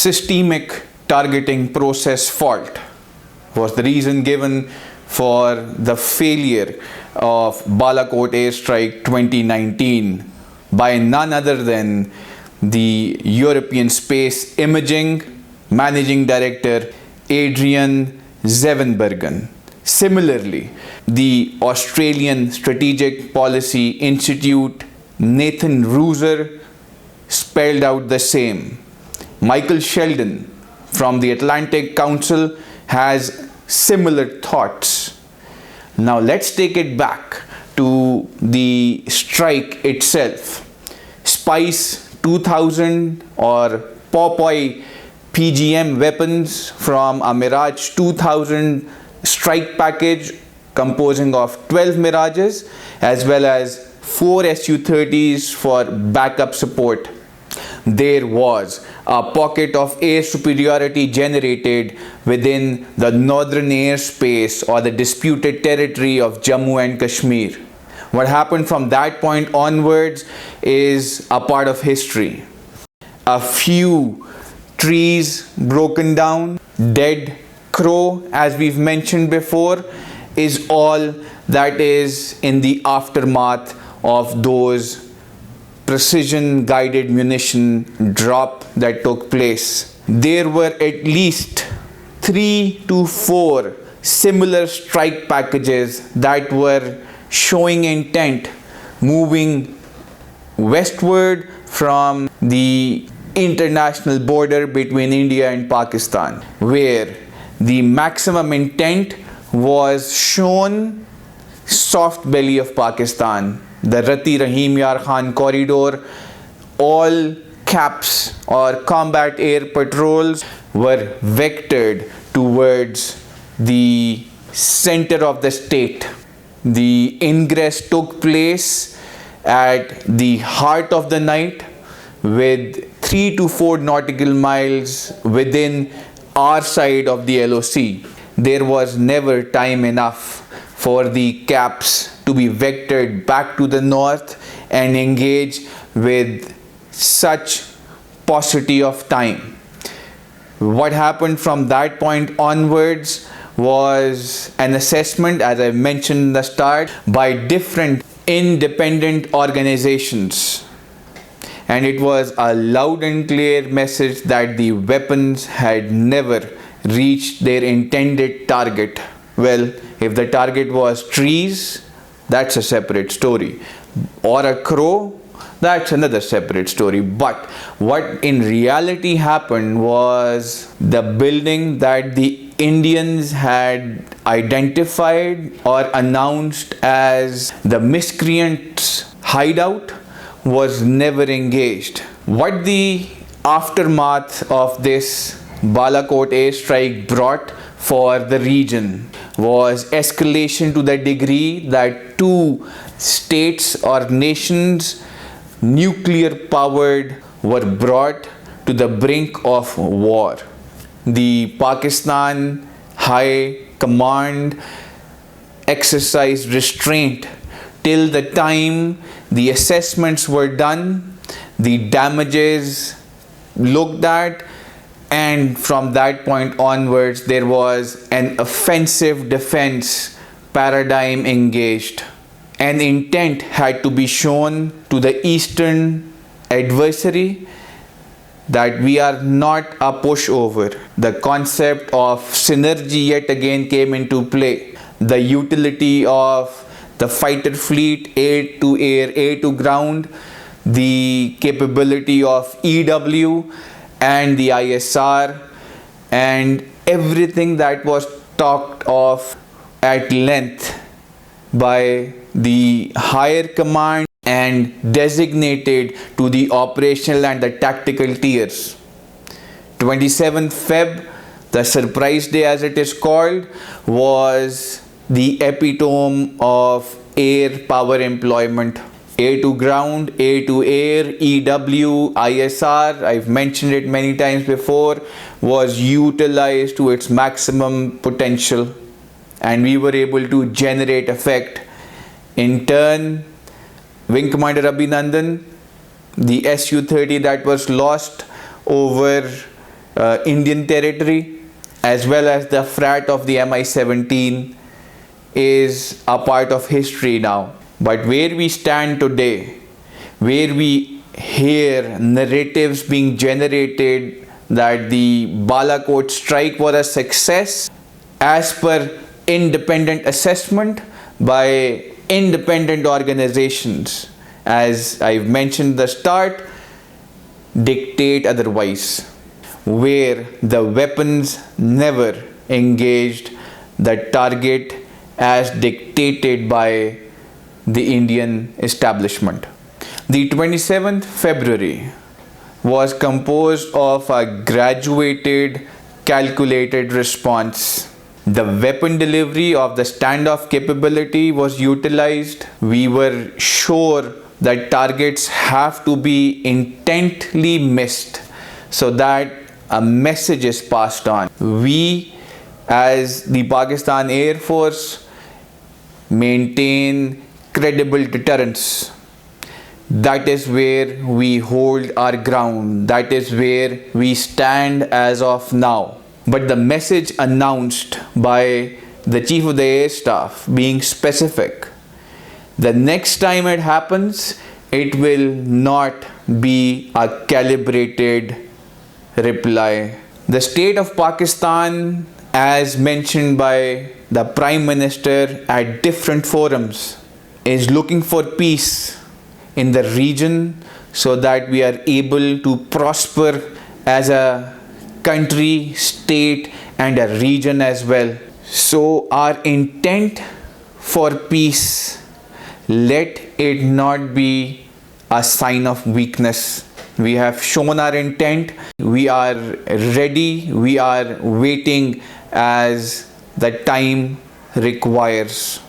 systemic targeting process fault was the reason given for the failure of Balakot airstrike 2019 by none other than the European Space Imaging Managing Director Adrian Zevenbergen. Similarly, the Australian Strategic Policy Institute Nathan Ruser spelled out the same. Michael Sheldon from the Atlantic Council has similar thoughts. Now let's take it back to the strike itself. Spice 2000 or Popeye PGM weapons from a Mirage 2000 strike package composing of 12 Mirages as well as 4 Su-30s for backup support. There was a pocket of air superiority generated within the northern airspace or the disputed territory of Jammu and Kashmir. What happened from that point onwards is a part of history. A few trees broken down, dead crow, as we've mentioned before, is all that is in the aftermath of those precision guided munition drop that took place. There were at least 3 to 4 similar strike packages that were showing intent moving westward from the international border between India and Pakistan, where the maximum intent was shown soft belly of Pakistan, the Rati Rahim Yar Khan corridor. All CAPs or combat air patrols were vectored towards the center of the state. The ingress took place at the heart of the night with 3 to 4 nautical miles within our side of the LOC. There was never time enough for the CAPs to be vectored back to the north and engage with such paucity of time. What happened from that point onwards was an assessment, as I mentioned in the start, by different independent organizations. And it was a loud and clear message that the weapons had never reached their intended target. Well, if the target was trees, that's a separate story. Or a crow, that's another separate story. But what in reality happened was the building that the Indians had identified or announced as the miscreants' hideout was never engaged. What the aftermath of this Balakot airstrike brought for the region was escalation to the degree that 2 states or nations, nuclear powered, were brought to the brink of war. The Pakistan High Command exercised restraint till the time the assessments were done, the damages looked at, and from that point onwards there was an offensive defense paradigm engaged. An intent had to be shown to the eastern adversary that we are not a pushover. The concept of synergy yet again came into play. The utility of the fighter fleet, air to air, air to ground, the capability of EW and the ISR, and everything that was talked of at length by the higher command and designated to the operational and the tactical tiers. 27th Feb, the surprise day as it is called, was the epitome of air power employment. Air to ground, air to air, EW, ISR, I've mentioned it many times before, was utilized to its maximum potential, and we were able to generate effect. In turn, Wing Commander Abhinandan, the Su-30 that was lost over Indian territory, as well as the frat of the MI-17 is a part of history now. But where we stand today, where we hear narratives being generated that the Balakot strike was a success as per independent assessment by independent organizations, as I've mentioned at the start, dictate otherwise, where the weapons never engaged the target as dictated by the Indian establishment. The 27th February was composed of a graduated, calculated response. The weapon delivery of the standoff capability was utilized. We were sure that targets have to be intently missed so that a message is passed on. We, as the Pakistan Air Force, maintain credible deterrence. That is where we hold our ground. That is where we stand as of now. But the message announced by the Chief of the Air Staff being specific, the next time it happens, it will not be a calibrated reply. The state of Pakistan, as mentioned by the Prime Minister at different forums, is looking for peace in the region so that we are able to prosper as a country, state, and a region as well. So our intent for peace, let it not be a sign of weakness. We have shown our intent. We are ready. We are waiting as the time requires.